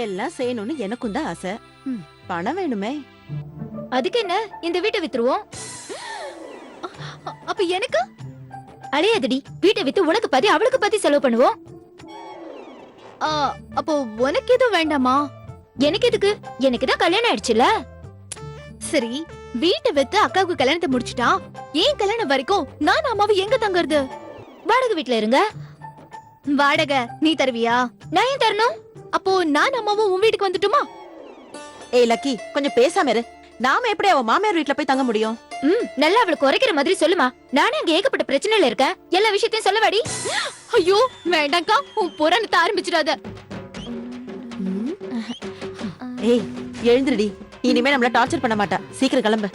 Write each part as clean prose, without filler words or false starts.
எல்லாம் செய்யணும்னு எனக்கும் தான் ஆசை. பணம் வேணுமே. அதுக்கு என்ன, இந்த வீட்டை வித்துருவோம். அப்ப எனக்கு அலையாதடி, வீட்டை வித்து உனக்கு பாதி அவளுக்கு பாதி செலவு பண்ணுவோம். அப்போ உனக்கு எதுவும் வேண்டாமா? எனக்கு எதுக்கு? எனக்கு தான் கல்யாணம் ஆயிடுச்சுல. சரி, வீட்டை வித்து அக்காவுக்கு கல்யாணத்தை முடிச்சிட்டா ஏன் கல்யாணம் வரைக்கும் நான் அம்மாவை எங்க தங்குறது? வாடகை வீட்ல இருங்க. வாடகை நீ தருவியா? நான் ஏன் தரணும்? அப்போ நான் அம்மாவும் உன் வீட்டுக்கு வந்துட்டுமா? ஏய் லக்கி, கொஞ்சம் பேசாம இரு. நாம எப்படி அவ மாமியார் வீட்ல போய் தங்க முடியும்? நல்லா அவளுக்கு குறைக்கிற மாதிரி சொல்லுமா. நானே அங்க ஏகப்பட்ட பிரச்சனையில இருக்கேன். எல்லா விஷயத்தையும் சொல்லவாடி. ஐயோ வேண்டாக்கா, உன் புராணத்தை ஆரம்பிச்சிடாத. ஏய் எழுந்துடி, இனிமே நம்மள டார்ச்சர் பண்ண மாட்டா. சீக்கிரம் கிளம்பு.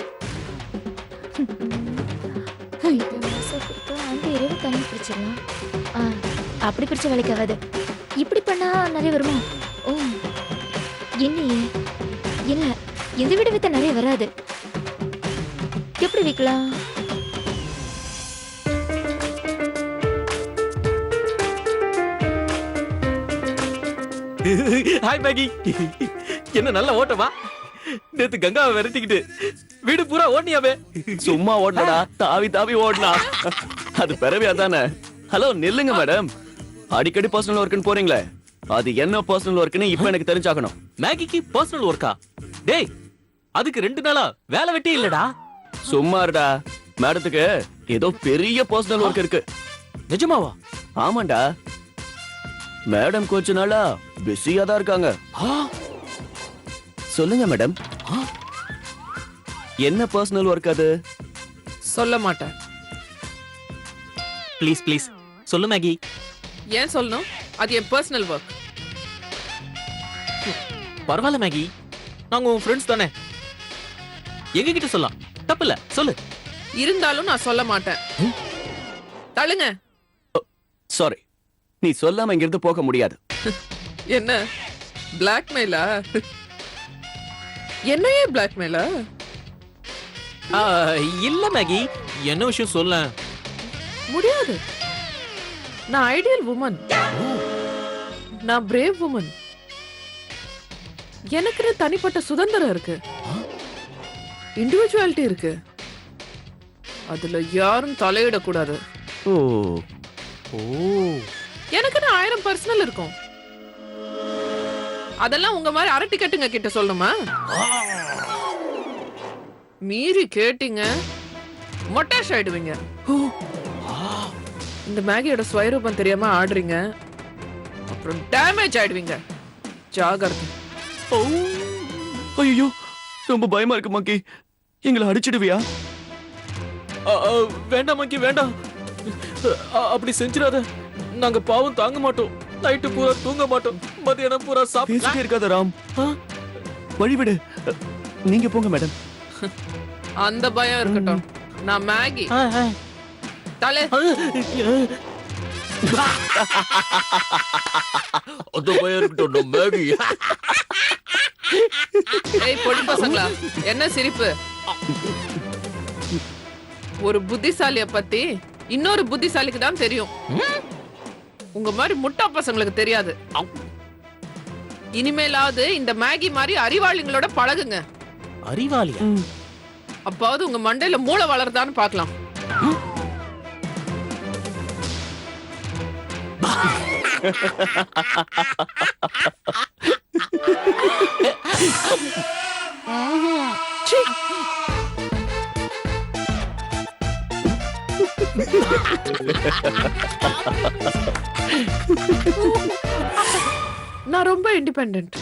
அப்படி பிடிச்ச வேலைக்கு ஆகாது. இப்படி பண்ணா நிறைய வருமா? ஓ என்னையே இல்ல, இந்த வீடு வித்த நிறைய வராது. எப்படி விற்கலாம்? ஹாய் மேகி, என்ன நல்ல ஓட்டமா? நேத்து கங்காவை விரட்டிக்கிட்டு வீடு பூரா ஓடனியாவே. சும்மா ஓடனடா, தாவி தாவி ஓடனா. அது பிறவியா தானே. ஹலோ நில்லுங்க மேடம், அடிக்கடி பர்சனல் ஒர்க்குன்னு போறீங்களே, அது என்ன பர்சனல் ஒர்க்குன்னு இப்ப எனக்கு தெரிஞ்சாகணும். மேகிக்கு பர்சனல் ஒர்க்கா? டேய், அதுக்கு 2 நாளா வேலை வெட்டி இல்லடா. சும்மா இருடா, மேடத்துக்கு ஏதோ பெரிய பர்சனல் ஒர்க் இருக்கு. நிஜமாவா? ஆமாண்டா, மேடம் கொஞ்ச நாளா பிஸியா தான் இருக்காங்க. சொல்லுங்க மேடம், என்ன பர்சனல் ஒர்க் அது? சொல்ல மாட்டேன். ப்ளீஸ் ப்ளீஸ் சொல்லு மேகி. ஏன் சொல்லணும்? அது என் பர்சனல் ஒர்க். பரவாயில்ல மேகி, நாங்க உன் ஃப்ரெண்ட்ஸ் தானே, எங்க கிட்ட சொல்லலாம், தப்பில்ல, சொல்லு. இருந்தாலும் நான் சொல்ல மாட்டேன். தள்ளுங்க. சாரி, நீ சொல்லாம இங்கிருந்து போக முடியாது. என்ன பிளாக்மெயிலா? என்னையே பிளாக்மெயிலா? இல்ல மேகி, என்ன விஷயம் சொல்ல. முடியாது. நான் ஐடியல் வுமன், நான் பிரேவ் வுமன். எனக்கு தனிப்பட்ட சுதந்திரம் இருக்கு, இண்டிவிஜுவாலிட்டி இருக்கு. அதுல யாரும் தலையிடக்கூடாது. ஓ ஓ, எனக்குன்னு 1000 பர்சனல் இருக்கும். அதெல்லாம் உங்க மாதிரி அரட்டி கட்டுங்க கிட்ட சொல்லணுமா? மீறி கேட்டீங்க மொட்டாஷ் ஆயிடுவீங்க. இந்த மேகியோட ஸ்வயரூபம் தெரியாம ஆடுறீங்க, அப்புறம் டேமேஜ் ஆயிடுவீங்க. ஜாகிரதை. ஐயோ, ரொம்ப பயமா இருக்கு மங்கி, எங்களை அடிச்சிடுவியா? வேண்டாம் மங்கி வேண்டாம், அப்படி செஞ்சிடாத. நாங்க பாவம் தாங்க மாட்டோம். நைட்டு பூரா தூங்க மாட்டோம், மதியானம் பூரா பேசிட்டே இருக்காத ராம், வழிவிடு. நீங்க போங்க மேடம். அந்த பயம் இருக்கட்டும். நான் மேகி தலை. அந்த பயம் இருக்கட்டும் மேகி. ஏய் பொடி பசங்களா, என்ன சிரிப்பு? ஒரு புத்திசாலிய பத்தி இன்னொரு புத்திசாலிக்கு தான் தெரியும். உங்க மாதிரி முட்டா பசங்களுக்கு தெரியாது. இனிமேலாவது இந்த மேகி மாதிரி அறிவாளிங்களோட பழகுங்க. அறிவாளியா? அப்பாவது உங்க மண்டையில மூளை வளருதான்னு பார்க்கலாம். நான் ரொம்ப இண்டிபெண்டன்ட்,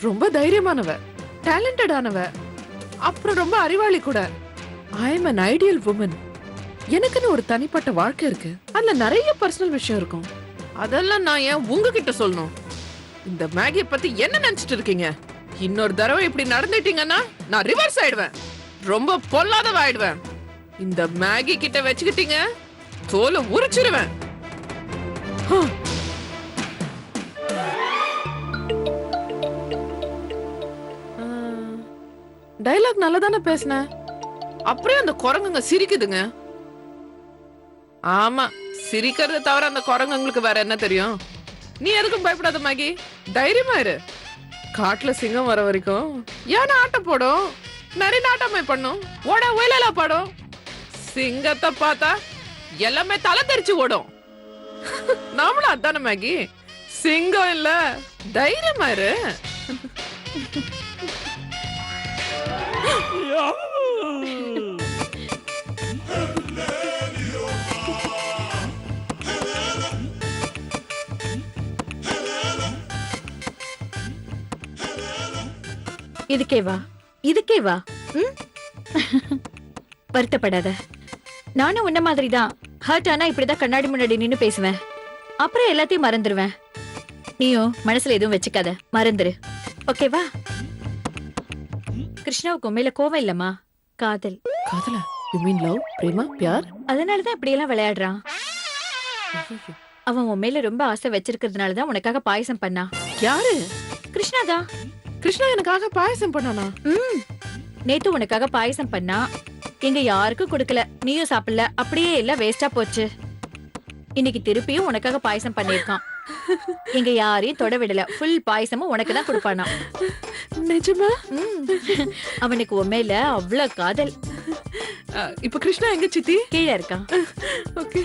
ரொம்ப தைரியமானவ, டேலண்டடானவ, அப்புறம் ரொம்ப அறிவாளி கூட. ஐ அம் an ஐடியல் woman. எனக்குன்னு ஒரு தனிப்பட்ட வாழ்க்கை இருக்கு, அதுல நிறைய பர்சனல் விஷயம் இருக்கும். அதெல்லாம் நான் ஏன் உங்ககிட்ட சொல்லணும்? இந்த மேகிய பத்தி என்ன நினைச்சிட்டு இருக்கீங்க? இன்னொரு தடவை இப்படி நடந்துட்டீங்கன்னா நான் ரிவர்ஸ் ஆயிடுவேன், ரொம்ப பொல்லாதவ ஆயிடுவேன். இந்த மேகி கிட்ட வச்சுக்கிட்டீங்க, தோலை உரிச்சிருவேன். டைலாக் நல்லதானே பேசின, அப்படியே அந்த குரங்குங்க சிரிக்குதுங்க. ஆமா, சிரிக்கிறத தவிர அந்த குரங்குங்களுக்கு வேற என்ன தெரியும்? நீ எதுக்கும் பயப்படாத மேகி, தைரியமா இரு. காட்டுல சிங்கம் வர வரைக்கும் யானை ஆட்டம் போடும், நரி நாட்டமே பண்ணும், ஓட ஒயிலா பாடும். சிங்கத்தை பார்த்தா எல்லாமே தலை தெரிச்சு ஓடும். நாமளும் அதான மேகி, சிங்கம் இல்ல, தைரியமா இரு. இதுக்கே வா, இதுக்கே வா. ம்? வருத்தப்படாத. நானும் உன்ன மாதிரி தான். ஹர்ட் ஆனா இப்படிதான் கண்ணாடி முன்னாடி நின்னு பேசுவேன். அப்புறம் எல்லாத்தையும் மறந்துடுவேன். நீயும் மனசுல எதுவும் வச்சுக்காத, மறந்துரு. ஓகேவா? கிருஷ்ணாவுக்கு உண்மையில கோவம் இல்லம்மா, காதல். காதலா? யூ மீன் லவ், பிரேமா, பியார்? அதனாலதான் இப்படியெல்லாம் விளையாடுறான். அவன் உன் மேல ரொம்ப ஆசை வச்சிருக்கிறதுனாலதான் உனக்காக பாயசம் பண்ணா. யாரு? கிருஷ்ணாதான். கிருஷ்ணா எனக்காக பாயசம் பண்ணானா? ம். நேத்து உனக்காக பாயசம் பண்ணா, எங்க யாருக்கும் கொடுக்கல, நீயும் சாப்பிடல, அப்படியே எல்லாம் வேஸ்டா போச்சு. இன்னைக்கு திருப்பியும் உனக்காக பாயசம் பண்ணிருக்கான். எங்க யாரையும் தொட விடல, ஃபுல் பாயசமும் உனக்கு தான் கொடுப்பானா. நிஜமா? அவனுக்கு உண்மையில அவ்வளவு காதல். இப்ப கிருஷ்ணா எங்க சித்தி? கீழே இருக்கான். ஓகே.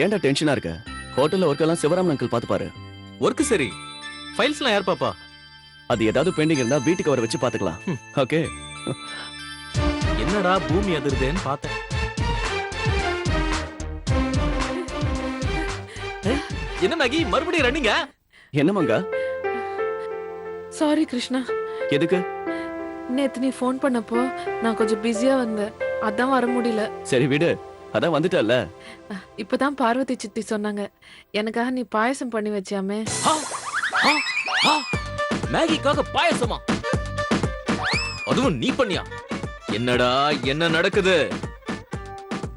ஏன்டா டென்ஷனா இருக்க? ஹோட்டல்ல ஒர்க் எல்லாம் சிவராமன் அங்கிள் பாத்து பாரு. ஒர்க் சரி, ஃபைல்ஸ்லாம் யார் பாப்பா? அது ஏதாவது பெண்டிங் இருந்தா வீட்டுக்கு வர வச்சு பாத்துக்கலாம். ஓகே. என்னடா பூமி அதிருதேன்னு பார்த்தேன். என்ன மேகி மறுபடியும் ரன்னிங்க? என்ன மங்கா? சாரி கிருஷ்ணா. எதுக்கு? நேத்து நீ ஃபோன் பண்ணப்போ நான் கொஞ்சம் பிஸியா வந்தேன், அதான் வர முடியல. சரி விடு, அதான் வந்துட்டல்ல. இப்பதான் பார்வதி சித்தி சொன்னாங்க, எனக்காக நீ பாயசம் பண்ணி வச்சியாமே. மேகிக்காக பாயசமா? அதுவும் நீ பண்ணியா? என்னடா என்ன நடக்குது?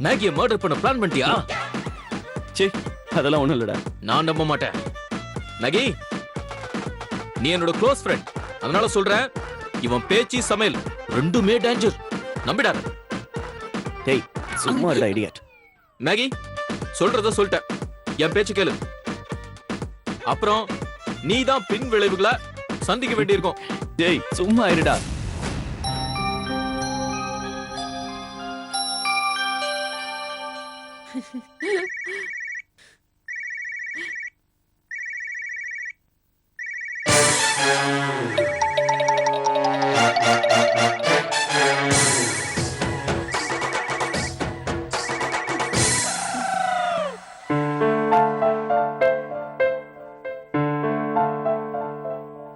மேகியை மர்டர் பண்ண பிளான் பண்ணிட்டியா? சே, அதெல்லாம் ஒண்ணும் இல்லடா. நான் நம்ப மாட்டேன். மேகி, நீ என்னோட க்ளோஸ் ஃப்ரெண்ட், அதனால சொல்றேன், இவன் பேச்சு சமையல் ரெண்டுமே டேஞ்சர். நம்பிடாத. டேய் சும்மா இருடா இடியட். மேகி, சொல்றத சொல்லிட்டேன், என் பேச்சு கேளு. அப்புறம் நீ தான் பின் விளைவுகளை சந்திக்க வேண்டியிருக்கும். டேய் சும்மா இருடா.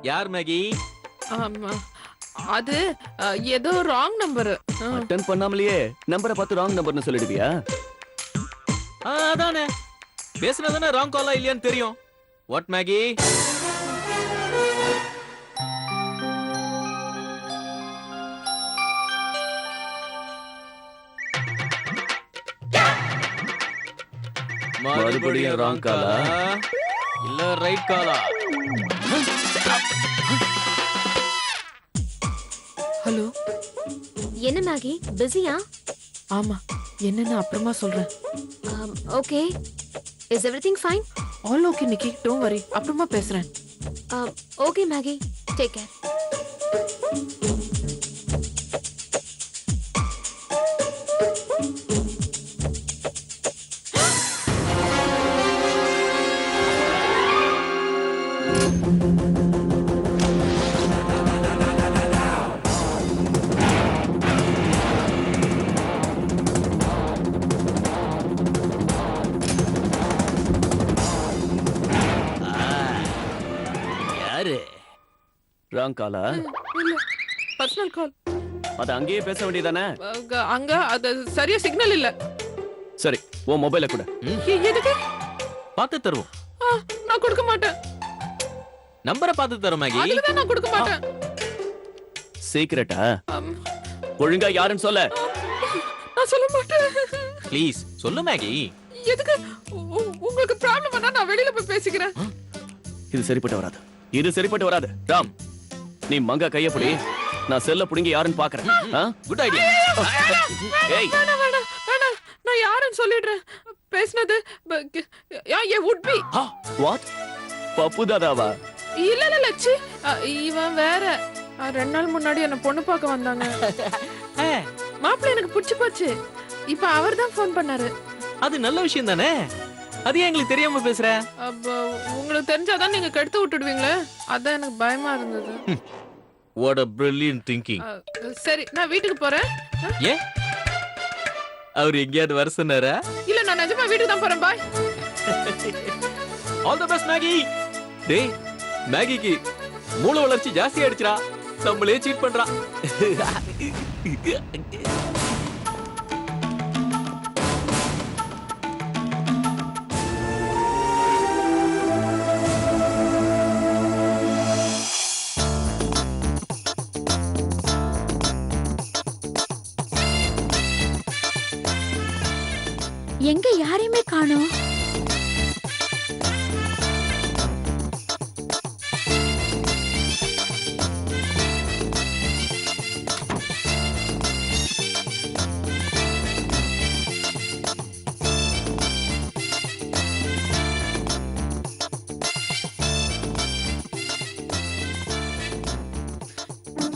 யார் மேகி? ஆமா, அது ஏதோ ராங் நம்பர். அட்டன் பண்ணாமலேயே நம்பரை பார்த்து ராங் நம்பர்னு சொல்லிடுவியா? அதானே, பேசுனதானே ராங் காலா இல்லையான்னு தெரியும். What Maggie? மறுபடியும் wrong call-ஆ? இல்ல ரைட் காலா? ஹலோ. என்ன மேகி, பிஸியா? ஆமா, என்னன்னு அப்புறமா சொல்றேன். Okay. Is everything fine? All okay Nikki, don't worry, அப்புறமா பேசுறேன். Okay Maggie, take care. யாரு? ராங் காலா? இல்ல, பர்சனல் கால். அது அங்கேயே பேச வேண்டியதானே? அங்க அது சரியா சிக்னல் இல்ல. சரி, உன் மொபைல கூட. எதுக்கு? பார்த்து தருவோம். நான் கொடுக்க மாட்டேன். நம்பரை பார்த்து தரோம் மேகி. அதுதான் நான் கொடுக்க மாட்டேன். சீக்கிரட்டா? ஒழுங்கா யாருன்னு சொல்ல. நான் சொல்ல மாட்டேன். ப்ளீஸ் சொல்லு மேகி. எதுக்கு? உங்களுக்கு ப்ராப்ளம் வந்தா நான் வெளியில போய் பேசிக்கிறேன். இது சரிப்பட்டு வராது, இது சரிப்பட்டு வராது. ராம், நீ மங்கா கைய புடி, நான் செல்ல புடிங்க யாருன்னு பாக்குறேன். Good idea. ஏய் வேணாம் வேணாம் வேணாம், நான் யாருன்னு சொல்லிடுறேன். பேசினது ஏன் would be. வாட்? பப்பு தாதாவா? இல்ல இல்ல லட்சி, இவன் வேற. 2 நாள் முன்னாடி என்ன பொண்ணு பார்க்க வந்தாங்க. மாப்பிள்ளை எனக்கு பிடிச்சு போச்சு. இப்ப அவர் தான் ஃபோன் பண்ணாரு. அது நல்ல விஷயம் தானே. அது ஏன் எங்களுக்கு தெரியாம பேசுற? அப்ப உங்களுக்கு தெரிஞ்சாதான் நீங்க கெடுத்து விட்டுடுவீங்களே, அதான் எனக்கு பயமா இருந்தது. What a brilliant thinking. சரி, நான் வீட்டுக்கு போறேன். ஏன் அவர் எங்கேயாவது வர சொன்னாரா? இல்ல, நான் நிஜமா வீட்டுக்கு தான் போறேன். Bye. All the best Maggie. டேய், மேகிக்கு மூளை வளர்ச்சி ஜாஸ்தி ஆயிடுச்சுடா. நம்மளே சீட் பண்றா. எங்க யாரையுமே காணோம்.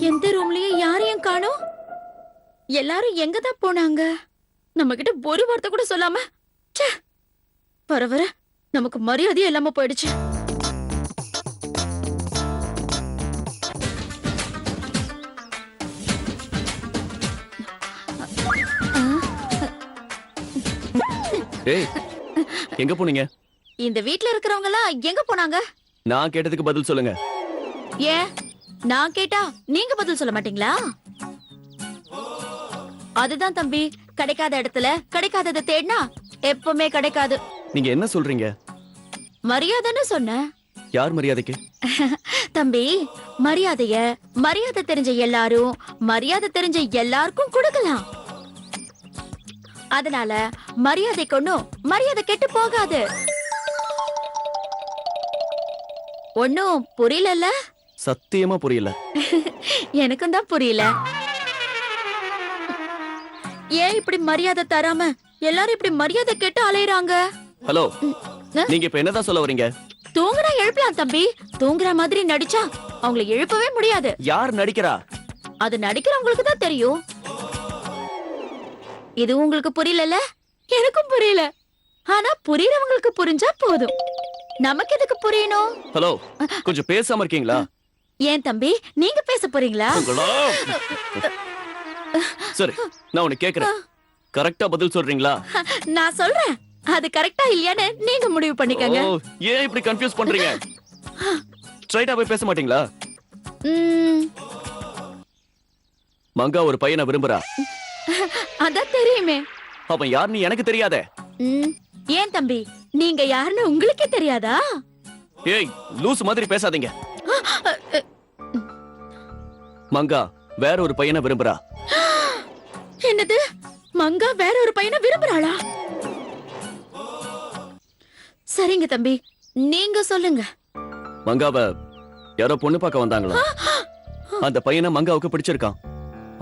எந்த ரூம்லயும் யாரையும் காணோம். எல்லாரும் எங்க தான் போனாங்க? நம்ம கிட்ட ஒரு வார்த்தை கூட சொல்லாம வர வர நமக்கு மரியாதையே இல்லாம போயிடுச்சு. ஏய், எங்க போனீங்க? இந்த வீட்ல இருக்கிறவங்க எல்லாம் எங்க போனாங்க? நான் கேட்டதுக்கு பதில் சொல்லுங்க. ஏன் நான் கேட்டா நீங்க பதில் சொல்ல மாட்டீங்களா? அதுதான் தம்பி, கிடைக்காத இடத்துல கிடைக்காததை தேடினா எப்பவுமே கிடைக்காது. நீங்க என்ன சொல்றீங்க? மரியாதைன்னு சொன்ன. யார் மரியாதைக்கு? தம்பி, மரியாதை தெரிஞ்ச எல்லாரும் மரியாதை தெரிஞ்ச எல்லாருக்கும் கொடுக்கலாம். அதனால மரியாதை கொன்னும் மரியாதை கெட்டு போகாது. ஒன்னும் புரியல. சத்தியமா புரியல. எனக்கும் தான் புரியல. ஏன் இப்படி மரியாதை தராம எல்லாரும் இப்படி மரியாதை கேட்டு அலையறாங்க? ஹலோ, நீங்க இப்ப என்னதான் சொல்ல வரீங்க? தூங்குறா எழுப்பலாம் தம்பி. தூங்குற மாதிரி நடிச்சா அவங்கள எழுப்பவே முடியாது. யார் நடிக்கிறா? அது நடிக்கிறவங்களுக்கு தான் தெரியும். இது உங்களுக்கு புரியல? எனக்கும் புரியல. ஆனா புரியறவங்களுக்கு புரிஞ்சா போதும். நமக்கு எதுக்கு புரியணும்? ஹலோ, கொஞ்சம் பேசாம இருக்கீங்களா? ஏன் தம்பி, நீங்க பேச போறீங்களா? சரி, நான் உன்னை கேக்குறேன். கரெக்டா பதில் சொல்றீங்களா? நான் சொல்றேன், அது கரெக்டா இல்லையான்னு நீங்க முடிவு பண்ணிக்கங்க. ஓ, ஏன் இப்படி கன்ஃபியூஸ் பண்றீங்க? ஸ்ட்ரைட்டா போய் பேச மாட்டீங்களா? மங்கா ஒரு பையனை விரும்புறா. அதான் தெரியுமே. அவன் யாருன்னு எனக்கு தெரியாதே. ஏன் தம்பி, நீங்க யாருன்னு உங்களுக்கே தெரியாதா? ஏய், லூஸ் மாதிரி பேசாதீங்க. மங்கா வேற ஒரு பையனை விரும்புறா. என்னது? மங்கா வேற ஒரு பையனை விரும்புறாளா? சரிங்க தம்பி, நீங்க சொல்லுங்க. மங்காவை யாரோ பொண்ணு பார்க்க வந்தாங்களா? அந்த பையனை மங்காவுக்கு பிடிச்சிருக்கான்.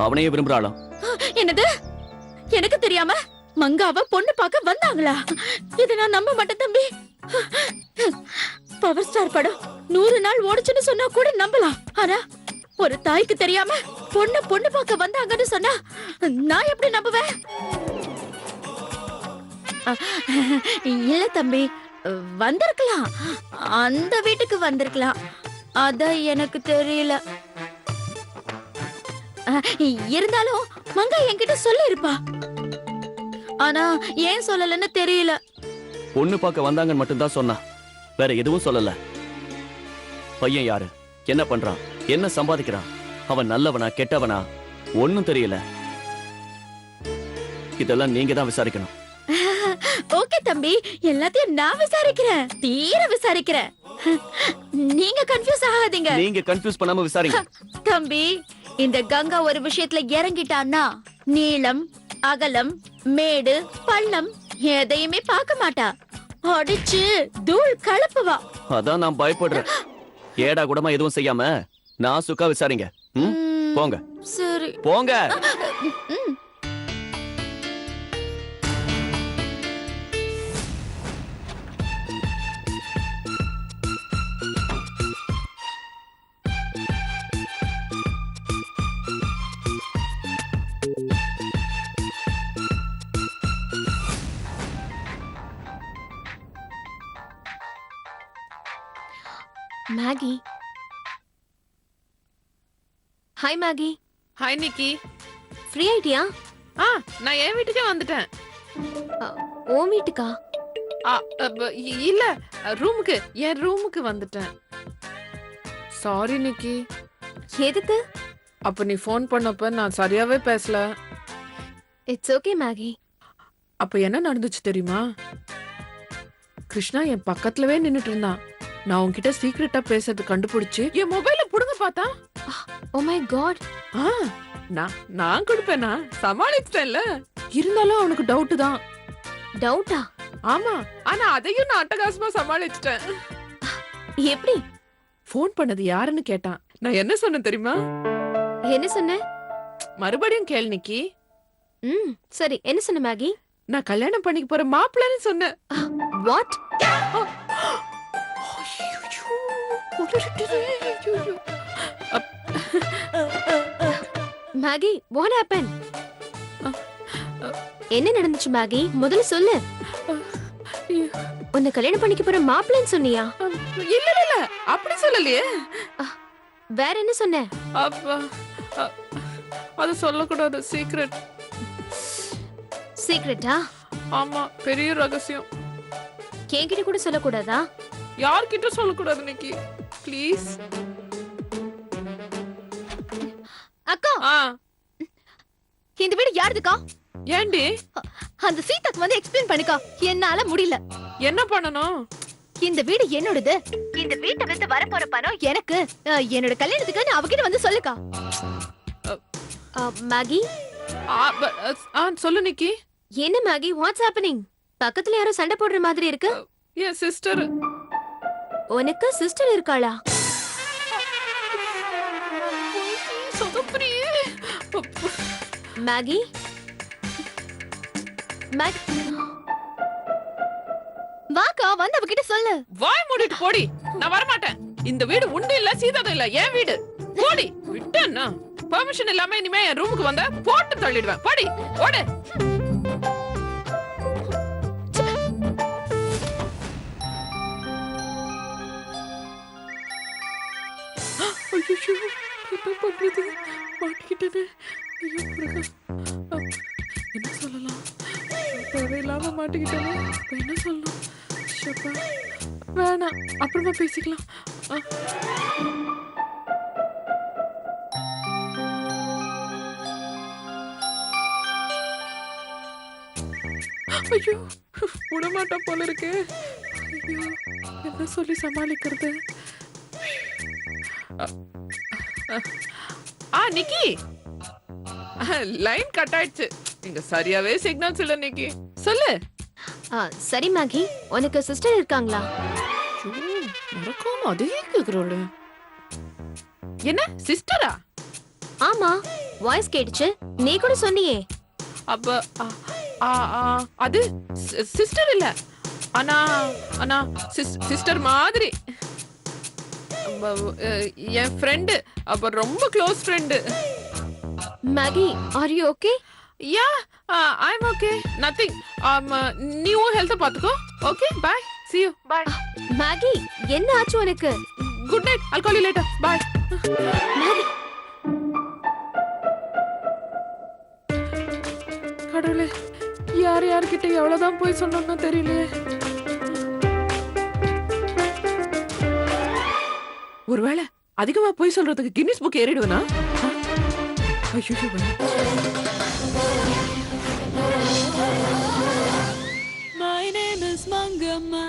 அவனையே விரும்புறாளாம். என்னது? எனக்கு தெரியாம மங்காவை பொண்ணு பார்க்க வந்தாங்களா? இத நான் நம்ப மாட்டேன் தம்பி. பவர் ஸ்டார் படம் 100 நாள் ஓடுச்சுன்னு சொன்னா கூட நம்பலாம். ஆனா ஒரு தாய்க்கு தெரியாம பொண்ணு பார்க்க வந்தாங்கன்னு சொன்னா நான் எப்படி நம்புவேன்? இல்ல தம்பி, வந்திருக்கலாம். அந்த வீட்டுக்கு வந்திருக்கலாம். அத எனக்கு தெரியல. இருந்தாலும் மங்கா என்கிட்ட சொல்லி இருப்பா. ஆனா ஏன் சொல்லலன்னு தெரியல. பொண்ணு பார்க்க வந்தாங்கன்னு மட்டும்தான் சொன்னா, வேற எதுவும் சொல்லல. பையன் யாரு, என்ன பண்றான், என்ன சம்பாதிக்கிறான், அவன் நல்லவனா கெட்டவனா ஒண்ணும் தெரியல. இதெல்லாம் நீங்க தான் விசாரிக்கணும். ஓகே தம்பி, எல்லாத்தையும் நான் விசாரிக்கிறேன். தீர விசாரிக்கிறேன். நீங்க கன்ஃபியூஸ் ஆகாதீங்க. நீங்க கன்ஃபியூஸ் பண்ணாம விசாரிங்க. தம்பி, இந்த கங்கா ஒரு விஷயத்துல இறங்கிட்டான்னா நீளம், அகலம், மேடு, பள்ளம் எதையுமே பார்க்க மாட்டா. அடிச்சு தூள் கலப்புவா. அதான் நான் பயப்படுறேன். ஏடா கூடமா எதுவும் செய்யாம நான் சுக்கா விசாரிங்க. போங்க சரி. போங்க. ம். மேகி. Hi Maggi. ஹாய் நிக்கி. ஃப்ரீ ஆயிட்டியா? நான் என் வீட்டுக்கே வந்துட்டேன். ஓ வீட்டுக்கா? இல்ல, ரூமுக்கு, என் ரூமுக்கு வந்துட்டேன். சாரி நிக்கி. எதுக்கு? அப்ப நீ ஃபோன் பண்ணப்ப நான் சரியாவே பேசல. It's okay Maggi. அப்ப என்ன நடந்துச்சு தெரியுமா? கிருஷ்ணா என் பக்கத்துலவே நின்னுட்டு இருந்தான். நான் உன்கிட்ட சீக்கிரட்டா பேசுறது கண்டுபிடிச்சு என் மொபைல புடுங்க பார்த்தா. Oh my God. நான் கொடுப்பேனா? சமாளிச்சிட்டேன்ல. இருந்தாலும் அவனுக்கு டவுட் தான். டவுட்டா? ஆமா, ஆனா அதையும் நான் அட்டகாசமா சமாளிச்சிட்டேன். எப்படி? ஃபோன் பண்ணது யாருன்னு கேட்டான். நான் என்ன சொன்னேன் தெரியுமா? என்ன சொன்ன? மறுபடியும் கேள் நிக்கி. சரி, என்ன சொன்ன மேகி? நான் கல்யாணம் பண்ணிக்க போற மாப்பிள்ளைன்னு சொன்னேன். வாட்? Maggi, what happened? என்ன நடந்துச்சு மேகி? முதல்ல சொல்லு. உன்னை கல்யாணம் பண்ணிக்க போற மாப்பிள்ளைன்னு சொன்னியா? இல்ல இல்ல, அப்படி சொல்லலையே. வேற என்ன சொன்ன? அது சொல்லக்கூடாது, சீக்ரெட். சீக்ரெட்டா? ஆமா, பெரிய ரகசியம். என்கிட்ட கூட சொல்லக்கூடாதா? யார்கிட்ட சொல்லக்கூடாது நிக்கி, ப்ளீஸ். அக்கா, இந்த வீடு யாருதுக்கா? ஏண்டி? அந்த சீதாக்கு வந்து எக்ஸ்பிளைன் பண்ணுக்கா. என்னால முடியல. என்ன பண்ணணும்? இந்த வீடு என்னோடது. இந்த வீட்டை வித்து வர போற பணம் எனக்கு. என்னோட கல்யாணத்துக்கு அவகிட்ட வந்து சொல்லுக்கா. மேகி. சொல்லு நிக்கி. என்ன மேகி, வாட்ஸ் ஹேப்பனிங்? பக்கத்துல யாரோ சண்டை போடுற மாதிரி இருக்கு. என் சிஸ்டர். உனக்கு சிஸ்டர் இருக்காளா? மேகி. வாக்கா, வந்து அவகிட்ட சொல்லு. வாய் மூடிட்டு போடி. நான் வர மாட்டேன். இந்த வீடு உண்டு இல்ல, சீதாது இல்ல, என் வீடு. போடி. விட்டேன்னா பெர்மிஷன் இல்லாம இனிமே என் ரூமுக்கு வந்த போட்டு தள்ளிடுவேன். போடி, ஓடு. என்ன பண்றது? மாட்டிக்கிட்டேனே. ஐயோ முருகா. என்ன சொல்லலாம்? தேவையில்லாம மாட்டிக்கிட்டேனே. என்ன சொல்லலாம்? ஷப்பா. வேணாம், அப்புறமா பேசிக்கலாம். ஐயோ, விடமாட்டா போல இருக்கு. ஐயோ, என்ன சொல்லி சமாளிக்கிறது? நிக்கி, லைன் கட் ஆயிடுச்சு. இங்க சரியாவே சிக்னல்ஸ் இல்ல நிக்கி. சொல்லு. சரி மேகி, உனக்கு சிஸ்டர் இருக்காங்களா? மறக்காம அதே கேக்குறோல. என்ன சிஸ்டரா? ஆமா, வாய்ஸ் கேட்டுச்சு. நீ கூட சொன்னியே. அப்ப அது சிஸ்டர் இல்ல. ஆனா சிஸ்டர் மாதிரி. என் ஃப்ரெண்டு, அப்ப ரொம்ப close friend. Maggie, are you okay? Yeah, I am okay. Nothing. நீ உன் ஹெல்த் பாத்துக்கோ. Okay, bye. see you. Bye. Maggie, என்ன ஆச்சு உனக்கு? Good night. I'll call you later. Bye. Maggie. கடவுளே, யார்கிட்ட எவ்வளவுதான் போய் சொன்னோம்னு தெரியலையே. ஒருவேளை அதிகமா போய் சொல்றதுக்கு கின்னஸ் புக் ஏறிடுவனா? ஐயோ. My name is Mangama.